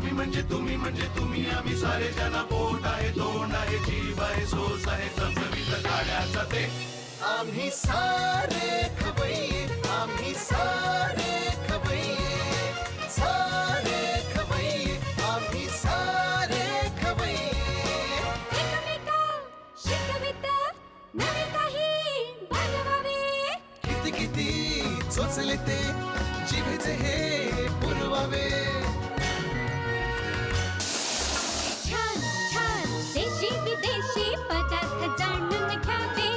आम्ही म्हणजे तुम्ही आम्ही सारे जना पोट आहे तोंड आहे जीव आहे सोस आहे चमचमीत गाड्याचा ते आम्ही सारे खवय्ये आम्ही सारे खवय्ये आम्ही सारे खवय्ये एकमेका शिकविता नवे काही बनवावे किती किती चोचले ते जिभेचे हे पुरवावे छान छान देशी विदेशी पदार्थ जाणून घ्यावे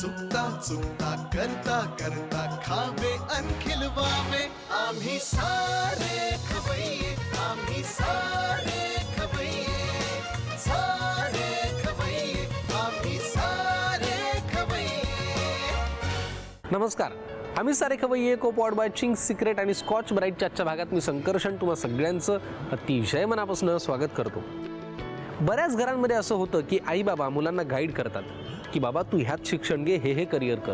चुकता चुकता करता करता खावे अन खिलवावे आम्ही सारे खवय्ये आम्ही सारे खवय्ये आम्ही सारे खवय्ये नमस्कार, आम्ही सारे खवय्ये को पॉड बाय चिंग्स सिक्रेट आणि स्कॉच ब्राईटच्या आजच्या भागात मी संकर्षण तुम्हा सगळ्यांचं अतिशय मनापासून स्वागत करतो. बऱ्याच घरांमध्ये असं होतं की आई बाबा मुलांना गाईड करतात की बाबा तू ह्यात शिक्षण घे, हे करिअर कर.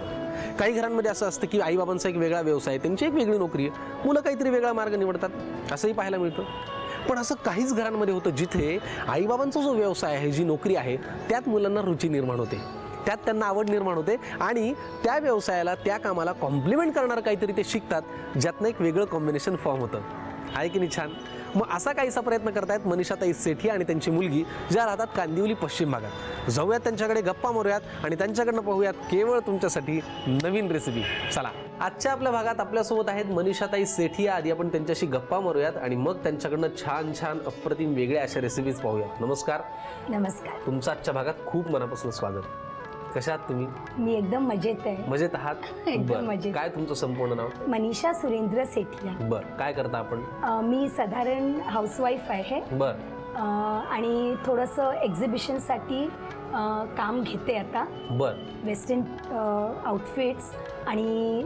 काही घरांमध्ये असं असतं की आईबाबांचा एक वेगळा व्यवसाय, त्यांची एक वेगळी नोकरी आहे, मुलं काहीतरी वेगळा मार्ग निवडतात, असंही पाहायला मिळतं. पण असं काहीच घरांमध्ये होतं जिथे आईबाबांचा जो व्यवसाय आहे, जी नोकरी आहे, त्यात मुलांना रुची निर्माण होते, त्यात त्यांना आवड निर्माण होते आणि त्या व्यवसायाला त्या कामाला कॉम्प्लिमेंट करणारं काहीतरी ते शिकतात, ज्यातनं एक वेगळं कॉम्बिनेशन फॉर्म होतं. आहे की नाही छान? मग असा काहीसा प्रयत्न करतायत मनीषाताई सेठी आणि त्यांची मुलगी, ज्या राहतात कांदिवली पश्चिम भागात. जाऊयात त्यांच्याकडे, गप्पा मारूयात आणि त्यांच्याकडनं पाहूयात केवळ तुमच्यासाठी नवीन रेसिपी. चला, आजच्या आपल्या भागात आपल्यासोबत आहेत मनीषाताई सेठी. आधी आपण त्यांच्याशी गप्पा मारूयात आणि मग त्यांच्याकडनं छान छान अप्रतिम वेगळ्या अशा रेसिपीज पाहूयात. नमस्कार. नमस्कार. तुमचं आजच्या भागात खूप मनापासून स्वागत. कशा आहात तुम्ही? मी एकदम मजेत आहे. मजेत आहात? एकदम बरं. मजेत. काय तुमचं संपूर्ण नाव? मनीषा सुरेंद्र सेठिया. बरं. काय करता आपण? मी साधारण हाऊसवाईफ आहे. बरं. आणि थोडंसं एक्झिबिशनसाठी काम घेते आता. बरं. वेस्टर्न आउटफिट्स आणि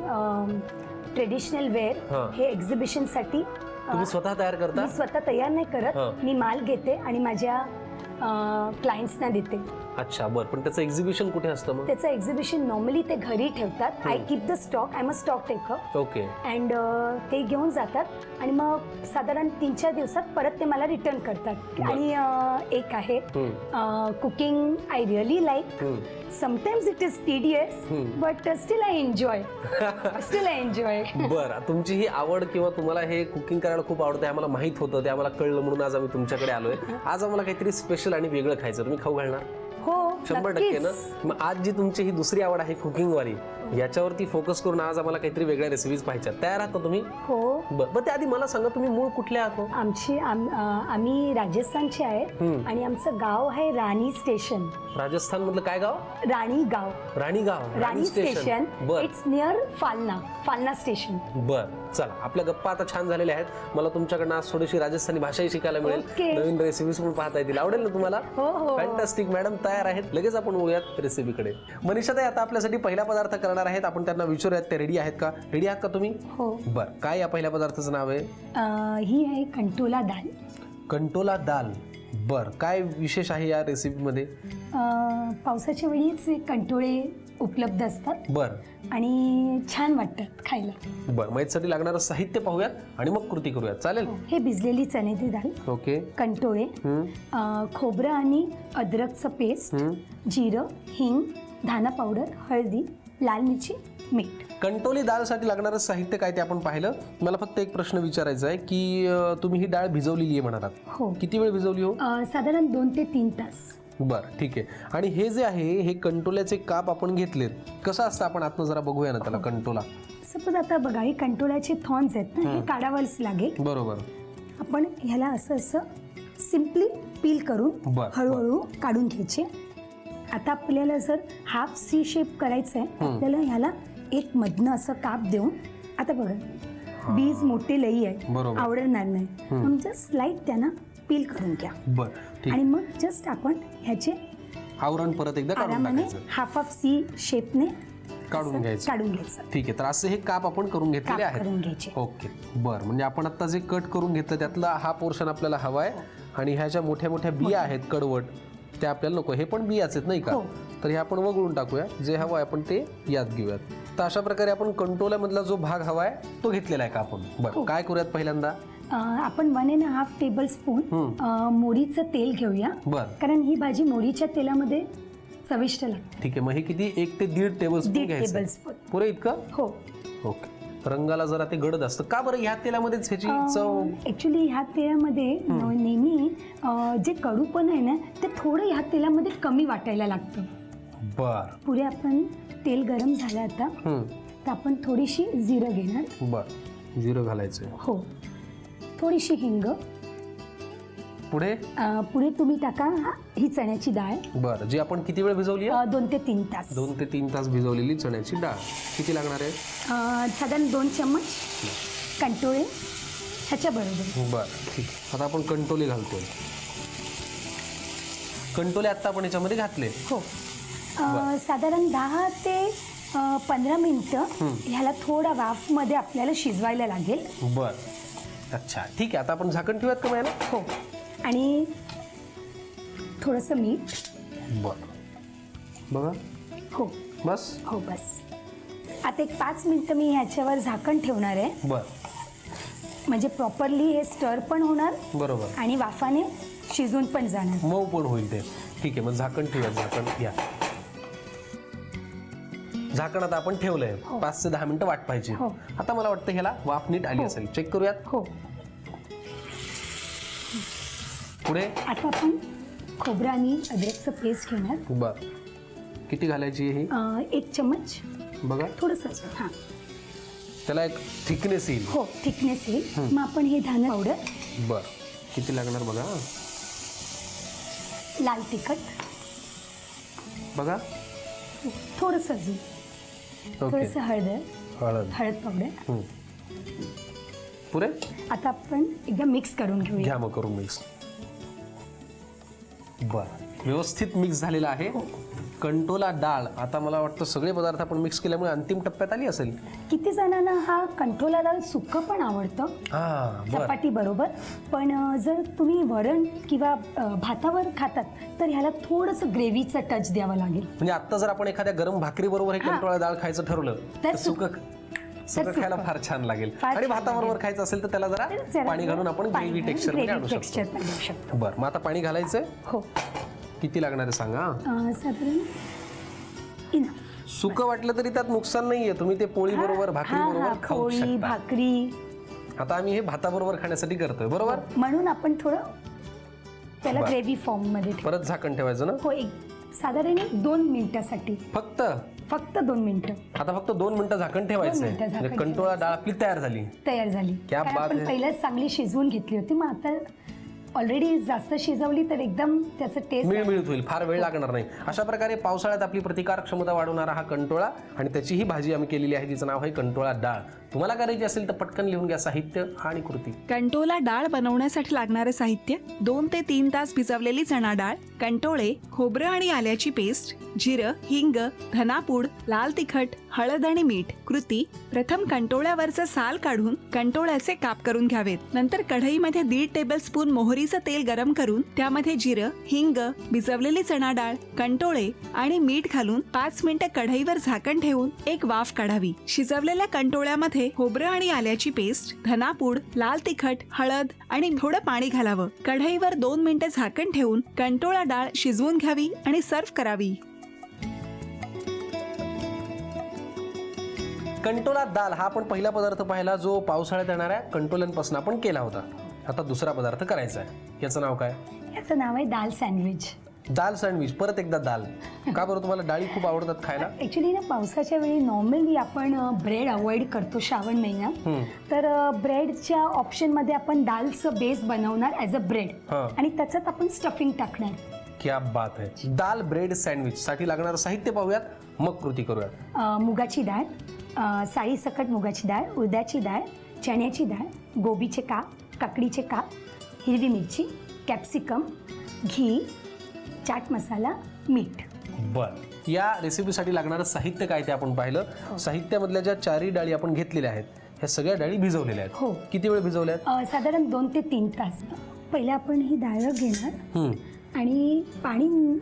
ट्रेडिशनल वेअर हे एक्झिबिशनसाठी तुम्ही स्वतः तयार करता? मी स्वतः तयार नाही हां. करत, मी माल घेते आणि माझ्या क्लायंट्सना देते. अच्छा, बरं. पण त्याचं एक्झिबिशन कुठे असतं मग? त्याचं एक्झिबिशन नॉर्मली ते घरी ठेवतात. I keep the stock, I am a stock taker. Okay. And ते घेऊन जातात आणि मग साधारण 3-4 दिवसात परत ते मला रिटर्न करतात. बरं. आणि एक आहे cooking, I really like. Sometimes it is tedious but still I enjoy. बरं. तुमची ही आवड किंवा तुम्हाला हे कुकिंग करायला खूप आवडतं, आम्हाला माहित होतं, ते आम्हाला कळलं, म्हणून आज आम्ही तुमच्याकडे आलोय. आज आम्हाला काहीतरी स्पेशल आणि वेगळं खायचं, तुम्ही खाऊ घालणार? हो, 100% ना. मग आज जी तुमची ही दुसरी आवड आहे कुकिंगवाली, याच्यावरती फोकस करून आज आम्हाला काहीतरी वेगळ्या रेसिपीज पाहिजे. तयार आहात ना तुम्ही? हो. बरं. त्याआधी मला सांगा, तुम्ही मूळ कुठले आहात? आम्ही राजस्थानचे आहे आणि आमचं गाव आहे राणी स्टेशन. राजस्थान मधलं काय गाव? राणीगाव. राणी स्टेशन. बरं. It's near Falna station. बरं. चला, आपल्या गप्पा आता छान झालेल्या आहेत. मला तुमच्याकडनं आज थोडीशी राजस्थानी भाषाही शिकायला मिळेल, नवीन रेसिपीज पण पाहता येतील. आवडेल ना तुम्हाला? हो. फॅन्टास्टिक. मॅडम तयार आहेत. लगेच आपण बोलूयात रेसिपीकडे. मनीषाताई आता आपल्यासाठी पहिला पदार्थ करणार आहेत. आपण त्यांना विचारूयात ते रेडी आहेत का? रेडी आहात का तुम्ही? हो. बरं. काय या पहिल्या पदार्थाचं नाव आहे? ही आहे कंटोला दाल. कंटोला दाल. बरं. काय विशेष आहे या रेसिपीमध्ये? पावसाच्या वेळीच कंटोळे उपलब्ध असतात. बरं. आणि छान वाटतात खायला. बरं. मग यासाठी लागणारं साहित्य पाहूयात आणि मग कृती करूयात. चालेल? हे भिजलेली चण्याची दाल, ओके, कंटोळे, खोबरं आणि अद्रकचं पेस्ट, जिरं, हिंग, धाना पावडर, हळदी, लाल मिरची, मीठ. कंटोली डाळसाठी लागणारं साहित्य काय ते आपण पाहिलं. मला फक्त एक प्रश्न विचारायचा आहे की तुम्ही ही डाळ भिजवलेली आहे म्हणालात. हो. किती वेळ भिजवली हो? साधारण 2 ते 3 तास. बरं, ठीक आहे. आणि हे जे आहे, हे कंटोल्याचे काप आपण घेतलेत, कसं असतं आपण आतनं जरा बघूया ना त्याला. कंटोला सपोज आता बघा, हे कंटोळ्याचे थॉर्न्स आहेत ना, हे काढावंच लागेल. बरोबर. आपण ह्याला असं सिम्पली पील करून बरं. हळूहळू काढून घ्यायचे. आता आपल्याला जर हाफ सी शेप करायचं आहे, आपल्याला ह्याला एक मधनं असं काप देऊन, आता बघा बीज मोठे लई आहे, बरोबर. आवडणार नाही, म्हणून जस्ट स्लाइट त्यांना पील करून घ्या. बरं, ठीक. आणि मग जस्ट आपण ह्याचे आवरण परत एकदा काढून आरामाने टाकायचं, हाफ ऑफ सी शेपने काढून घ्यायचं. ठीक आहे. तर असे हे काप आपण करून घेतलेले काप करून आहेत. घ्यायचे. ओके. बरं. म्हणजे आपण आता जे कट करून घेतलं त्यातला हा पोर्शन आपल्याला हवा आहे आणि ह्या ज्या मोठ्या मोठ्या बिया आहेत कडवट, त्या आपल्याला नको. हे पण बियाच आहेत नाही का? हो. तर हे आपण वगळून टाकूया. जे हवं आहे आपण ते यात घेऊयात. तर अशा प्रकारे आपण कंटोल्यामधला जो भाग हवा आहे तो घेतलेला आहे का आपण? बरं. काय करूयात पहिल्यांदा? आपण 1.5 टेबलस्पून मोहरीचं तेल घेऊया, बर. कारण ही भाजी मोहरीच्या तेलामध्ये चविष्ट लागते. ठीक आहे, मग हे किती 1 ते 1.5 टेबलस्पून 1.5 घ्यायचं टेबलस्पून. पुरे इतकं? हो. ओके. रंगाला जरा ते गडद असतं का बरं ह्या तेलामध्येच ह्याची चव? ॲक्च्युली ह्या तेलामध्ये नेहमी जे कडूपण आहे ना ते थोडं ह्या तेलामध्ये कमी वाटायला लागतं. बर पुढे आपण तेल गरम झालं आता, तर आपण थोडीशी जिरं घेणार. बर, जिरं घालायचं. हो, थोडीशी हिंग. पुढे पुढे तुम्ही टाका ही चण्याची डाळ. बर, जी आपण किती वेळ भिजवली आहे? 2 ते 3 तास. 2 ते 3 तास भिजवलेली चण्याची डाळ किती लागणार आहे? साधारण 2 चम्मच कंटोळे ह्याच्याबरोबर. बर, ठीक. आता आपण कंटोले घालतोय. कंटोले आता आपण याच्यामध्ये घातले. हो. साधारण 10 ते 15 मिनिटं ह्याला थोडा वाफमध्ये आपल्याला शिजवायला लागेल. बर, अच्छा, ठीक आहे. आता आपण झाकण ठेवूयात का याला? हो, आणि थोडंसं मीठ. बर, बघा. हो बस. हो, बस. आता एक 5 मिनिटं मी ह्याच्यावर झाकण ठेवणार आहे, बर, म्हणजे प्रॉपरली हे स्टर पण होणार बरोबर आणि वाफाने शिजून पण जाणार. मऊ पण होईल ते. ठीक आहे, मग झाकण ठेवूया. झाकण घ्या. झाकण आता आपण ठेवलंय. 5 ते 10 मिनिटं वाट पाहिजे. हो. आता मला वाटतं ह्याला वाफ नीट आली असेल. चेक करूयात. हो. पुढे आता आपण खोबरं आणि अद्रकचं पेस्ट घेणार. बर, किती घालायची ही? 1 चम्मच. बघा, थोडंसं. हां. त्याला एक थिकनेस येईल. हो, थिकनेस येईल. मग आपण हे धने पावडर, बर, किती लागणार बघा. लाल तिखट, बघा. थोडंसं अजून ओके. थोडंसं हळद. हळद पावडर. पुरे आता आपण एकदा मिक्स करून घेऊया. घ्या मग करून मिक्स. बर, व्यवस्थित मिक्स झालेला आहे. कंटोला डाळ. आता मला वाटतं सगळे पदार्थ आपण मिक्स केल्यामुळे अंतिम टप्प्यात आली असेल. किती जणांना हा कंटोला डाळ सुक्क पण आवडतं हा, बर. चपाती बरोबर, पण जर तुम्ही वरण किंवा भातावर खातात तर ह्याला थोडंसं ग्रेव्हीचा टच द्यावा लागेल. म्हणजे आता जर आपण एखाद्या गरम भाकरी बरोबर हे कंटोळा डाळ खायचं ठरवलं तर तर सुकं खायला फार छान लागेल. फार आणि छान भाताबरोबर लागेल. खायचं असेल तर त्याला जरा पाणी घालून आपण ग्रेव्ही टेक्स्चर मध्ये आणू शकतो. बरं, मग आता पाणी घालायचंय. हो. किती लागणार आहे सांगा. साधारण इनफ. सुकं वाटलं तरी त्यात नुकसान नाहीये. तुम्ही ते पोळी बरोबर भाकरी बरोबर खाऊ पोळी शकता. भाकरी. आता आम्ही हे भाताबरोबर खाण्यासाठी करतोय, बरोबर. म्हणून आपण थोडं त्याला बरं. ग्रेव्ही फॉर्म मध्ये परत झाकण ठेवायचं ना. हो, एक साधारण 2 मिनिटासाठी. फक्त 2 मिनिटं. आता फक्त 2 मिनिटं झाकण ठेवायचंय. मिनिटं झाकण म्हणजे कंटोळा डाळ आपली तयार झाली. तयार झाली. क्या कारण बात आपण है. पहिल्याच चांगली शिजवून घेतली होती. मग आता ऑलरेडी जास्त शिजवली तर एकदम त्याचं टेस्ट मिळमिळत होईल. फार वेळ लागणार नाही. अशा प्रकारे पावसाळ्यात आपली प्रतिकार क्षमता वाढवणारा हा कंटोळा आणि त्याची ही भाजी आम्ही केलेली आहे, जिचं नाव आहे कंटोळा डाळ. तुम्हाला करायची असेल तर पटकन लिहून घ्या साहित्य आणि कृती. कंटोला डाळ बनवण्यासाठी लागणारे साहित्य: 2 ते 3 तास भिजवलेली चणा डाळ, कंटोळे, खोबरं आणि आल्याची पेस्ट, जिरं, हिंग, धनापूड, लाल तिखट, हळद आणि मीठ. कृती: प्रथम कंटोळ्यावरचं साल काढून कंटोळ्याचे काप करून घ्यावेत. नंतर कढईमध्ये 1.5 टेबलस्पून मोहरीचं तेल गरम करून त्यामध्ये जिरं, हिंग, भिजवलेली चणा डाळ, कंटोळे आणि मीठ घालून 5 मिनिटं कढईवर झाकण ठेवून एक वाफ काढावी. शिजवलेल्या कंटोळ्यामध्ये खोबरं आणि आल्याची पेस्ट, धनापूड, लाल तिखट, हळद आणि थोडं पाणी घालावं. कढईवर 2 मिनिटं झाकण ठेवून कंटोळा डाळ शिजवून घ्यावी आणि सर्व्ह करावी. कंटोला डाळ हा आपण पहिला पदार्थ पाहिला, जो पावसाळ्यात येणाऱ्या कंटोल्यांपासून आपण केला होता. आता दुसरा पदार्थ करायचा आहे. याचं नाव काय? याचं नाव आहे दाल सँडविच. दाल सँडविच. परत एकदा दाल. का बरं, तुम्हाला डाळी खूप आवडतात खायला? ऍक्च्युली ना, पावसाच्या वेळी नॉर्मली आपण ब्रेड अवॉइड करतो श्रावण महिन्यात. तर ब्रेडच्या ऑप्शन मध्ये आपण दालचं बेस बनवणार ॲज अ ब्रेड आणि त्याच्यात आपण स्टफिंग टाकणार. क्या बात आहे. दाल ब्रेड सँडविच साठी लागणारं साहित्य पाहूयात, मग कृती करूयात. मुगाची डाळ, साळीसकट मुगाची डाळ, उडदाची डाळ, चण्याची डाळ, गोबीचे काप, काकडीचे काप, हिरवी मिरची, कॅप्सिकम, घी, चाट मसाला, मीठ. बर, या रेसिपीसाठी लागणारं साहित्य काय ते आपण पाहिलं. साहित्यामधल्या ज्या 4 डाळी आपण घेतलेल्या आहेत, ह्या सगळ्या डाळी भिजवलेल्या आहेत. हो. किती वेळ भिजवल्यात? साधारण 2 ते 3 तास. पहिले आपण ही डाळ घेणार आणि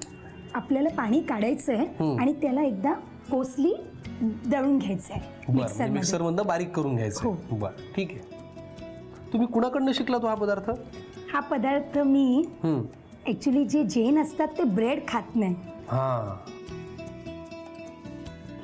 आपल्याला पाणी काढायचं आहे आणि त्याला एकदा कोसली दळून घ्यायचं आहे मिक्सर मधनं बारीक करून घ्यायचं. बर, ठीक आहे. तुम्ही कुणाकडनं शिकला तो हा पदार्थ? हा पदार्थ मी हम्म. ॲक्च्युली जे जैन असतात ते ब्रेड खात नाही. हा,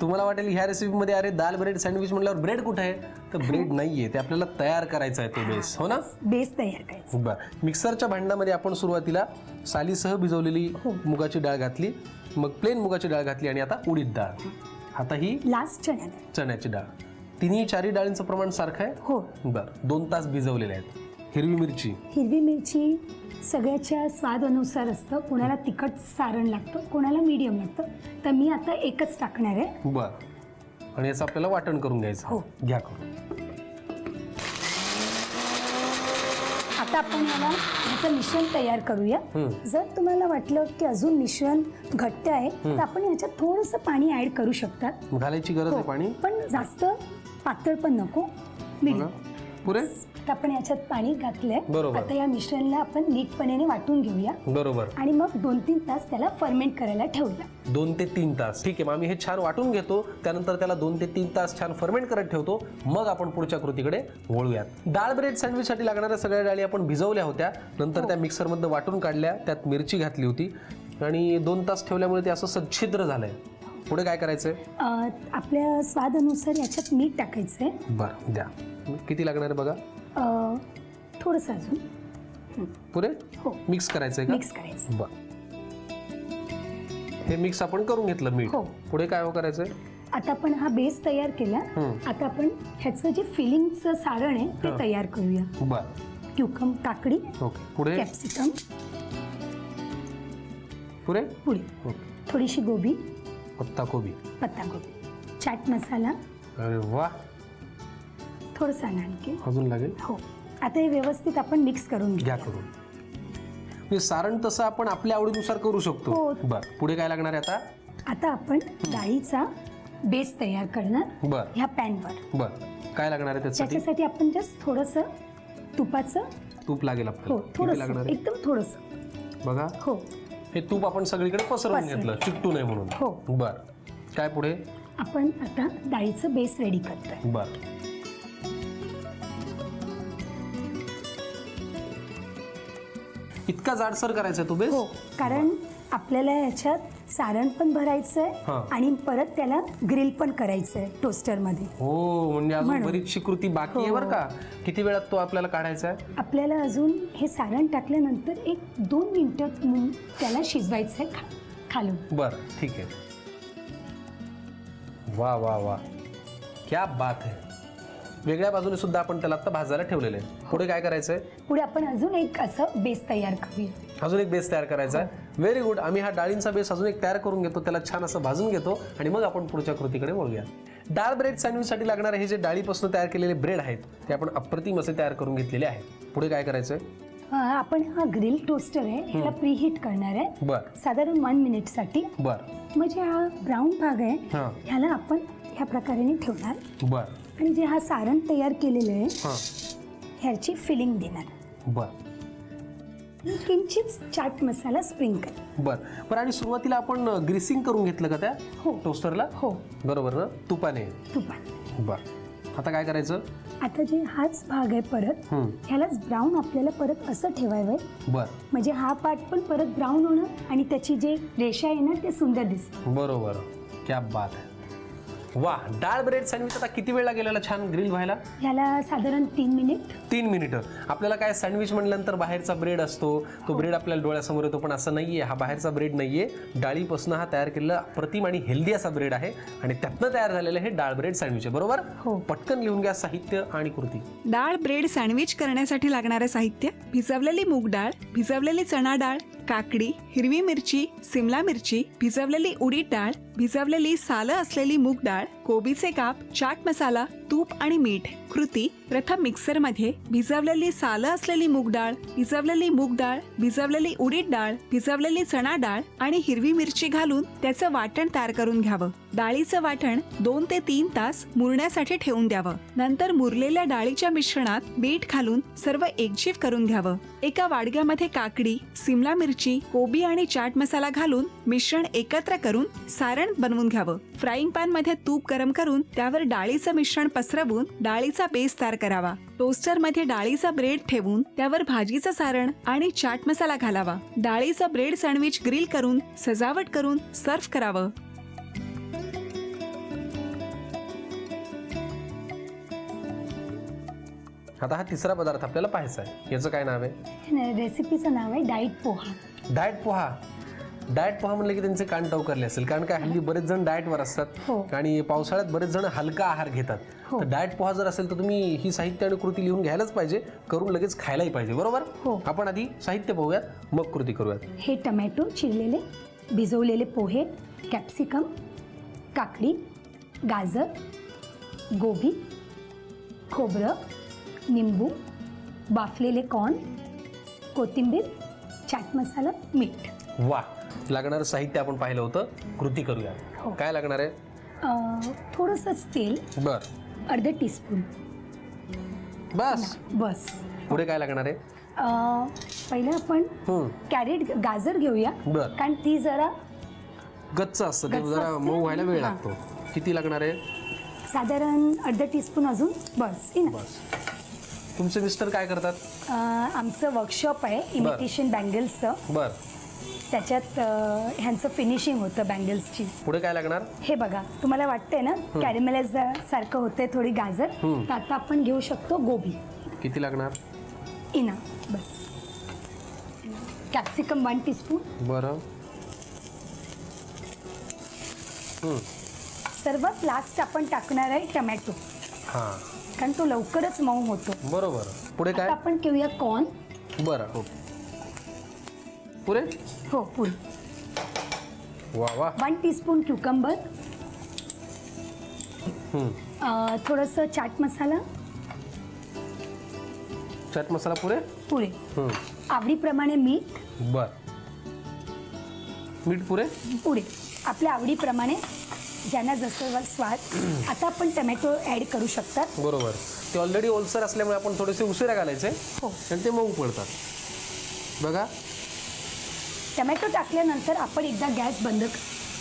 तुम्हाला वाटेल ह्या रेसिपीमध्ये अरे दाल ब्रेड सँडविच म्हटल्यावर ब्रेड कुठे आहे, तर ब्रेड नाहीये, ते आपल्याला तयार करायचं आहे तो बेस, हो ना? बेस तयार करायचा. बरं, मिक्सरच्या भांड्यामध्ये आपण सुरुवातीला सालीसह भिजवलेली मुगाची डाळ घातली, मग प्लेन मुगाची डाळ घातली आणि आता उडीद डाळ, आता ही लास्ट चण्या. चण्याची डाळ. तिन्ही चारही डाळींचं प्रमाण सारखं आहे? हो. बरं, 2 तास भिजवलेले आहेत. हिरवी मिरची. हिरवी मिरची सगळ्याच्या स्वादानुसार असतं. कोणाला तिखट सारण लागतं, कोणाला मीडियम लागतं, तर मी आता एकच टाकणार आहे. बरं, आणि याचं आपल्याला वाटण करून घ्यायचं. हो. घ्या करून. आता आपण याचं मिश्रण तयार करूया. जर तुम्हाला वाटलं की अजून मिश्रण घट्ट आहे तर आपण याच्यात थोडंसं पाणी ऍड करू शकतात. घालायची गरज आहे पाणी? पण जास्त पातळ पण नको, मीडियम. पुरे? तर आपण याच्यात पाणी घातलंय. बरोबर. आता या मिश्रणला आपण नीटपणे वाटून घेऊया. बरोबर. आणि मग 2-3 तास त्याला फर्मेंट करायला ठेवूया. 2 ते 3 तास. ठीक आहे, मग आम्ही हे छान वाटून घेतो, त्यानंतर त्याला 2 ते 3 तास छान फर्मेंट करत ठेवतो, मग आपण पुढच्या कृतीकडे वळूयात. डाळ ब्रेड सँडविचसाठी लागणाऱ्या सगळ्या डाळी आपण भिजवल्या होत्या, नंतर त्या मिक्सरमध्ये वाटून काढल्या, त्यात मिरची घातली होती आणि 2 तास ठेवल्यामुळे ते असं सच्छिद्र झालंय. पुढे काय करायचंय? आपल्या स्वादानुसार याच्यात मीठ टाकायचंय. बरं, द्या. किती लागणार आहे बघा? थोडंसं अजून. पुरे? हो. मिक्स करायचंय का? मिक्स करायचं. बरं, हे मिक्स आपण करून घेतलं मीठ. हो. पुढे काय करायचंय? आता आपण हा बेस तयार केला. आता आपण ह्याचं जे फिलिंगचं सारण आहे ते तयार करूया. बरं. क्युकम, काकडी, ओके. पुढे? कॅप्सिकम, पुरे? पुडी, ओके. थोडीशी गोबी, पत्ताकोबी, पत्तागोबी, चाट मसाला, अरे वा, थोडंसं आणखी. अजून लागेल? हो. आता हे व्यवस्थित आपण मिक्स करून घ्या घेऊया. करून. म्हणजे सारण तसं आपण आपल्या आवडीनुसार करू शकतो. हो. बरं, पुढे काय लागणार आहे आता? आता आपण डाळीचा बेस तयार करणार बरं. ह्या पॅनवर. बरं, काय लागणार आहे त्याच्यासाठी? त्याच्यासाठी आपण जस्ट थोडंसं तुपाचं. तूप लागेल हो, आपल्याला. किती थोडंसं, लागणार आहे? एकदम थोडंसं. बघा, हो. हे तूप आपण सगळीकडे पसरवून पसरवून. घेतलं, चिकटू नये म्हणून. हो. बरं, काय पुढे? आपण आता डाळीचं बेस रेडी करतोय. बरं. इतका जाडसर करायचा तो बेस? हो, कारण आपल्याला याच्यात सारण पण भरायचंय हां. आणि परत त्याला ग्रिल पण करायचंय टोस्टरमध्ये. हो, म्हणजे अजून म्हणून. बरीचशी कृती बाकी आहे हो. बरं का. किती वेळात तो आपल्याला काढायचा आहे? आपल्याला अजून हे सारण टाकल्यानंतर 1-2 मिनिटं त्याला शिजवायचंय खालून. बरं, ठीक आहे. वा वा वा, क्या बात है. वेगळ्या बाजूने सुद्धा आपण त्याला आता भाजायला ठेवलेलं आहे. पुढे काय करायचंय? पुढे आपण अजून एक असं बेस तयार करूया. अजून एक बेस तयार करायचा आहे. Very good. आम्ही हा डाळींचा बेस अजून एक तयार करून घेतो, त्याला छान असं भाजून घेतो आणि मग आपण पुढच्या कृतीकडे वळूया. डाळ ब्रेड सँडविचसाठी लागणारे हे जे डाळीपासून तयार केलेले ब्रेड आहेत ते आपण अप्रतिम असे तयार करून घेतलेले आहेत. पुढे काय करायचंय? आपण हा ग्रिल टोस्टर आहे ह्याला प्रीहीट करणार आहे. बरं. साधारण 1 मिनिटसाठी. बरं. म्हणजे हा ब्राऊन भाग आहे हां. ह्याला आपण ह्या प्रकारे ठेवणार बरं. आणि जे हा सारण तयार केलेलं आहे हां. ह्याची फिलिंग देणार. बरं. किंचित चाट मसाला स्प्रिंकल. बरं आणि सुरुवातीला आपण ग्रीसिंग करून घेतलं का त्या हो. टोस्टरला? हो. बरोबर ना, तुपाने? तुपात. बरं. आता काय करायचं? आता जे हाच भाग आहे परत ह्यालाच ब्राऊन आपल्याला परत असं ठेवायचं आहे. बरं. म्हणजे हा पार्ट पण परत ब्राऊन होणार आणि त्याची जे रेषा येणार ते सुंदर दिसतं. बरोबर, क्या बात आहे. वा, डाळ ब्रेड सँडविच आता किती वेळ लागेल छान ग्रिल व्हायला? ह्याला साधारण 3 मिनिट. 3 मिनिटं. आपल्याला काय सँडविच म्हटल्यानंतर बाहेरचा ब्रेड असतो, तो ब्रेड आपल्याला डोळ्यासमोर येतो, पण असं नाहीये. हा बाहेरचा ब्रेड नाहीये, डाळीपासून हा तयार केलेला प्रतिम आणि हेल्दी असा ब्रेड आहे आणि त्यातनं तयार झालेलं हे डाळ ब्रेड सँडविच आहे. बरोबर? हो. पटकन लिहून घ्या साहित्य आणि कृती. डाळ ब्रेड सँडविच करण्यासाठी लागणारे साहित्य: भिजवलेली मूग डाळ, भिजवलेली चणा डाळ, काकडी, हिरवी मिरची, सिमला मिरची, भिजवलेली उडीद डाळ, भिजवलेली सालं असलेली मूग डाळ, कोबीचे काप, चाट मसाला, तूप आणि मीठ. कृती: प्रथम मिक्सरमध्ये भिजवलेली सालं असलेली मूग डाळ, भिजवलेली मूग डाळ, भिजवलेली उडीद डाळ, भिजवलेली चणा डाळ आणि हिरवी मिरची घालून त्याचं वाटण तयार करून घ्यावं. डाळीचं वाटण 2 ते 3 तास मुरण्यासाठी ठेवून द्यावं. नंतर मुरलेल्या डाळीच्या मिश्रणात मीठ घालून सर्व एकजीव करून घ्यावं. एका वाडग्यामध्ये काकडी, सिमला मिरची, कोबी आणि चाट मसाला घालून मिश्रण एकत्र करून सारण बनवून घ्यावं. फ्राईंग पॅन मध्ये तूप गरम करून त्यावर डाळीचं मिश्रण पसरवून डाळीचा बेस तयार करावा. टोस्टरमध्ये डाळीचा ब्रेड ठेवून त्यावर भाजीचं सारण आणि चाट मसाला घालावा. डाळीचा ब्रेड सँडविच ग्रिल करून सजावट करून सर्व्ह करावं. आता हा तिसरा पदार्थ आपल्याला पाहायचा आहे. याचं काय नाव आहे? रेसिपीचं नाव आहे diet poha. Diet poha. Diet poha म्हणलं की त्यांचे कान टवकारले असेल, कारण काय हल्ली बरेच जण डाएटवर असतात हो. आणि पावसाळ्यात बरेच जण हलका आहार घेतात. हो. तर डाएट पोहा जर असेल तर तुम्ही ही साहित्य आणि कृती लिहून घ्यायलाच पाहिजे, करून लगेच खायलाही पाहिजे, बरोबर? हो. आपण आधी साहित्य पाहूयात, मग कृती करूयात. हे टमॅटो चिरलेले, भिजवलेले पोहे, कॅप्सिकम, काकडी, गाजर, गोबी, खोबरं, निंबू, बाफलेले कॉर्न, कोथिंबीर, चाट मसाला, मीठ. वा, लागणारं साहित्य आपण पाहिलं होतं. कृती करूया. हो. काय लागणार आहे? थोडंसंच तेल, बर, अर्धा टीस्पून. बस. बस. पुढे काय लागणार आहे? पहिलं आपण कॅरेट गाजर घेऊया, बरं. कारण ती जरा गच्च असतं, ते गच्च जरा असते. मऊ व्हायला वेळ हां. लागतो. किती लागणार आहे? साधारण अर्धा टीस्पून अजून. बस इन. बस. तुमचे मिस्टर काय करतात? आमचं वर्कशॉप आहे इमिटेशन बँगल्सचं. बर. त्याच्यात ह्यांचं फिनिशिंग होतं बँगल्सची. पुढे काय लागणार? हे बघा, तुम्हाला वाटतंय ना कॅरेमेलाइज सारखं होतंय थोडी गाजर, तर आता आपण घेऊ शकतो गोबी. किती लागणार? इना. बस. Capsicum 1 teaspoon. बरं. सर्वात लास्ट आपण टाकणार आहे टमॅटो, हां, कारण तो लवकरच मऊ होतो. बरोबर. पुढे आता काय? आपण घेऊया कॉर्न. बरं. हो. पुरे? हो, पुढे वा वा. 1 टीस्पून क्युकंबर, थोडंसं चाट मसाला, चाट मसाला पुरे? पुरे आवडीप्रमाणे मीठ. बर. मीठ पुरे? पुरे आपल्या आवडीप्रमाणे, ज्यांना जसं स्वाद. आता आपण टमॅटो ॲड करू शकतात. बरोबर. ते ऑलरेडी ओलसर असल्यामुळे आपण थोडेसे उशिरा घालायचे हो. आणि ते मऊ पडतात. बघा, टमॅटो टाकल्यानंतर आपण एकदा गॅस बंद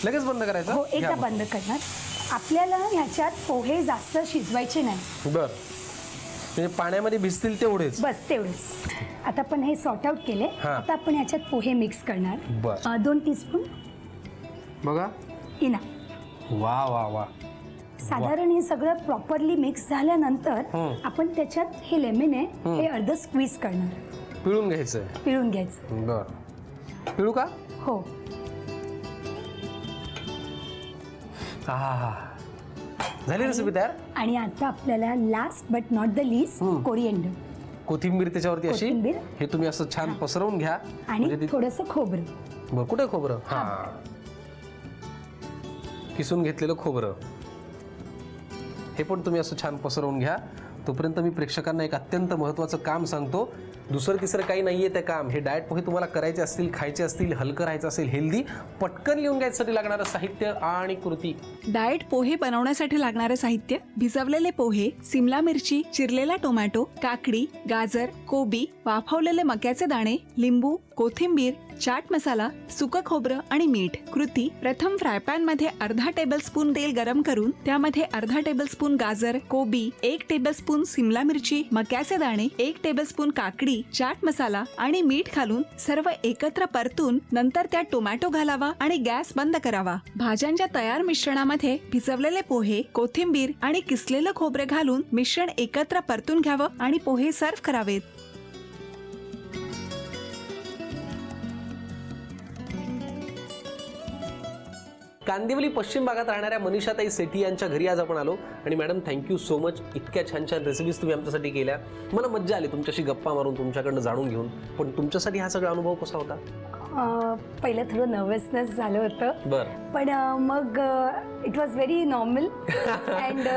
लगेच बंद करायचं? हो, एकदा घ्या मग. बंद करणार. आपल्याला ह्याच्यात पोहे जास्त शिजवायचे नाही. बर. म्हणजे पाण्यामध्ये भिजतील तेवढेच? बस तेवढेच. आता आपण हे सॉर्ट आउट केले. हां. आता आपण ह्याच्यात पोहे मिक्स करणार. बरं. 2 टीस्पून. बघा. इना. वा वा वा. साधारण हे सगळं प्रॉपरली मिक्स झाल्यानंतर आपण त्याच्यात हे लेमन आहे हे अर्ध स्क्वीज करणार. पिळून घ्यायचं? पिळून घ्यायचं. बर. पिळू का? हो. हा, झाली रेसिपी तयार. आणि आता आपल्याला last but not the least coriander, कोथिंबीर त्याच्यावरती अशी. कोथिंबीर. हे तुम्ही असं छान पसरवून घ्या. आणि म्हणजे ती- थोडंसं खोबरं. बरं. कुठे खोबरं? हा, किसून घेतलेलं खोबरं हे पण तुम्ही असं छान पसरवून घ्या. तोपर्यंत मी प्रेक्षकांना एक अत्यंत महत्त्वाचं काम सांगतो. दुसरं तिसरं काही नाही आहे ते काम. हे डाएट पोहे तुम्हाला करायचे असतील, खायचे असतील, हलकं राहायचं असेल, हेल्दी, पटकन लिहून घ्यायसाठी लागणारं साहित्य आणि कृती. डाएट पोहे बनवण्यासाठी लागणारे साहित्य: भिजवलेले पोहे, सिमला मिरची, चिरलेला टोमॅटो, काकडी, गाजर, कोबी, वाफवलेले मक्याचे दाणे, लिंबू, कोथिंबीर, चाट मसाला, सुकं खोबरं आणि मीठ. कृती: प्रथम फ्रायपॅन मध्ये अर्धा टेबलस्पून तेल गरम करून त्यामध्ये अर्धा टेबलस्पून गाजर, कोबी, 1 टेबलस्पून सिमला मिरची, मक्याचे दाणे, 1 टेबलस्पून काकडी, चाट मसाला आणि मीठ घालून सर्व एकत्र परतून नंतर त्यात टोमॅटो घालावा आणि गॅस बंद करावा. भाज्यांच्या तयार मिश्रणामध्ये भिजवलेले पोहे, कोथिंबीर आणि किसलेलं खोबरे घालून मिश्रण एकत्र परतून घ्यावं आणि पोहे सर्व्ह करावेत. कांदिवली पश्चिम भागात राहणाऱ्या मनीषाताई सेठी यांच्या घरी आज आपण आलो. आणि मॅडम, थँक्यू सो मच. इतक्या छान छान रेसिपीज तुम्ही आमच्यासाठी केल्या. मला मज्जा आली तुमच्याशी गप्पा मारून, तुमच्याकडनं जाणून घेऊन. पण तुमच्यासाठी हा सगळा अनुभव कसा होता? पहिलं थोडं नर्वसनेस झालं होतं, बरं. पण मग it was very normal and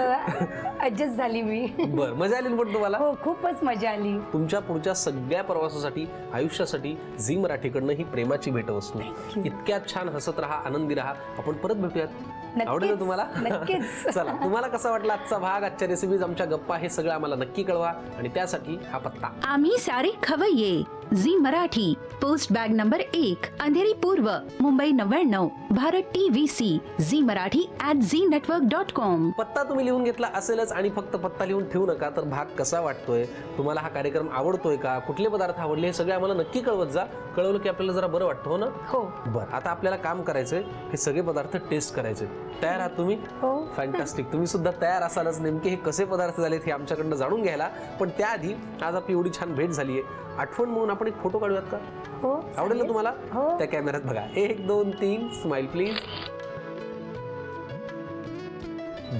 adjust झाली मी. बरं. मजा आली पण तुम्हाला? हो, खूपच मजा आली. तुमच्या पुढच्या सगळ्या प्रवासासाठी, आयुष्यासाठी झी मराठीकडनं ही प्रेमाची भेटवस्तू. इतक्या छान हसत राहा, आनंदी राहा. आपण परत भेटूयात. आवडेल ना तुम्हाला नक्कीच. चला, तुम्हाला कसा वाटला आजचा भाग, आजच्या रेसिपीज, आमच्या गप्पा, हे सगळं आम्हाला नक्की कळवा. आणि त्यासाठी हा पत्ता. आम्ही सारे Khavayye, Zee Marathi, post bag number 1, Andheri पूर्व, मुंबई 99, भारत TVC, झी मराठी @ZNetwork.com. पत्ता तुम्ही लिहून घेतला असेलच. आणि फक्त पत्ता लिहून ठेवू नका, तर भाग कसा वाटतोय, तुम्हाला हा कार्यक्रम आवडतोय का, कुठले पदार्थ आवडले, हे सगळे आम्हाला नक्की कळवत जा. कळवलं की आपल्याला जरा बरं वाटतं, हो ना? हो बरं, आता आपल्याला काम करायचंय, हे सगळे पदार्थ टेस्ट करायचे. तयार आहात तुम्ही? हो. फॅन्टास्टिक. तुम्ही सुद्धा तयार असालच. नेमके हे कसे पदार्थ झालेत हे आमच्याकडनं जाणून घ्यायला. पण त्याआधी आज आपली एवढी छान भेट झाली आहे, आठवण म्हणून आपण एक फोटो काढूयात का? हो आवडेल ना तुम्हाला? हो. त्या कॅमेऱ्यात बघा. 1 2 3 स्माइल प्लीज.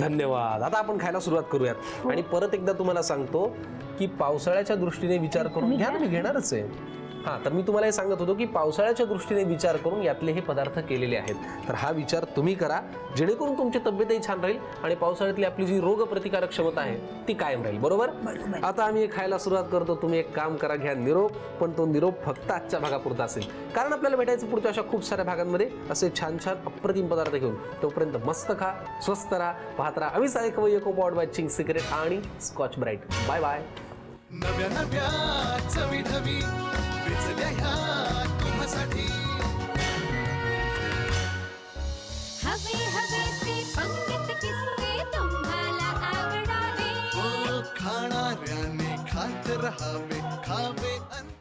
धन्यवाद. आता आपण खायला सुरुवात करूयात. आणि परत एकदा तुम्हाला सांगतो की पावसाळ्याच्या दृष्टीने विचार करून घ्या ना, मी घेणारच आहे. हां, तर मी तुम्हाला हे सांगत होतो की पावसाळ्याच्या दृष्टीने विचार करून यातले हे पदार्थ केलेले आहेत. तर हा विचार तुम्ही करा, जेणेकरून तुमची तब्येतही छान राहील आणि पावसाळ्यातली आपली जी रोगप्रतिकारक क्षमता आहे ती कायम राहील. बरोबर? आता आम्ही हे खायला सुरुवात करतो. तुम्ही एक काम करा, घ्या निरोप. पण तो निरोप फक्त आजच्या भागापुरता असेल, कारण आपल्याला भेटायचं पुढच्या अशा खूप साऱ्या भागांमध्ये असे छान छान अप्रतिम पदार्थ घेऊन. तोपर्यंत मस्त खा, स्वस्त राहा, पाहत राहा आम्ही सारे खवय्ये, को-पॉवर्ड बाय चिंग्स सिक्रेट आणि स्कॉच ब्राईट. Bye bye. नव्या नव्या चवी ढवी विचल्या ह्या तुम्हासाठी. हवे हवे ते पंडित किस्से तुम्हाला आवडावे. खाणाऱ्याने खात रहावे.